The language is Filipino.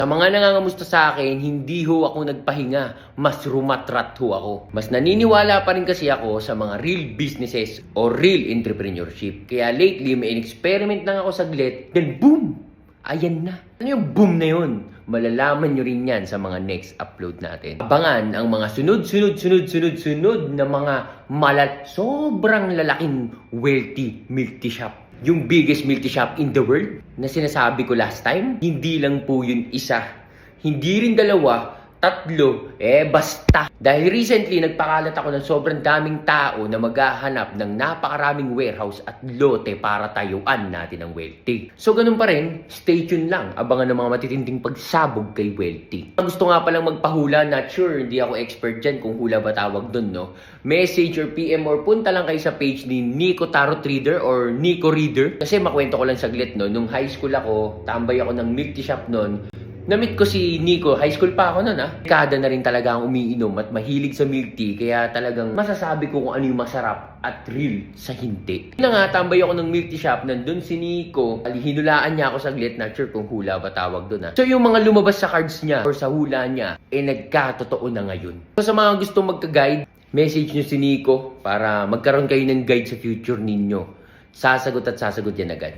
Sa mga nangangamusta sa akin, hindi ho ako nagpahinga, mas rumatrat ho ako. Mas naniniwala pa rin kasi ako sa mga real businesses o real entrepreneurship. Kaya lately, may in-experiment lang ako saglit, then boom! Ayan na. Ano yung boom na yun? Malalaman nyo rin yan sa mga next upload natin. Abangan ang mga sunod na mga sobrang lalaking wealthy multi shop. Yung biggest multi shop in the world na sinasabi ko last time, hindi lang po yun isa. Hindi rin dalawa, tatlo, basta. Dahil recently, nagpakalat ako ng sobrang daming tao na maghahanap ng napakaraming warehouse at lote para tayuan natin ang wealthy. So, ganun pa rin, stay tuned lang. Abangan ng mga matitinding pagsabog kay wealthy. Gusto nga palang magpahula, not sure, hindi ako expert dyan kung hula ba tawag dun, no? Message or PM or punta lang kayo sa page ni Nico Tarot Reader or Nico Reader. Kasi makwento ko lang saglit, no? Nung high school ako, tambay ako ng milk tea shop nun. Namit ko si Nico, high school pa ako noon Kada na rin talaga ang umiinom at mahilig sa milk tea, kaya talagang masasabi ko kung ano yung masarap at real sa hindi. Yun na nga, tambay ako ng milk tea shop, nandun si Nico, hinulaan niya ako saglit, not sure kung hula ba tawag doon So yung mga lumabas sa cards niya or sa hula niya, nagkatotoo na ngayon. So sa mga gustong magka-guide, message nyo si Nico para magkaroon kayo ng guide sa future ninyo. Sasagot at sasagot yan agad.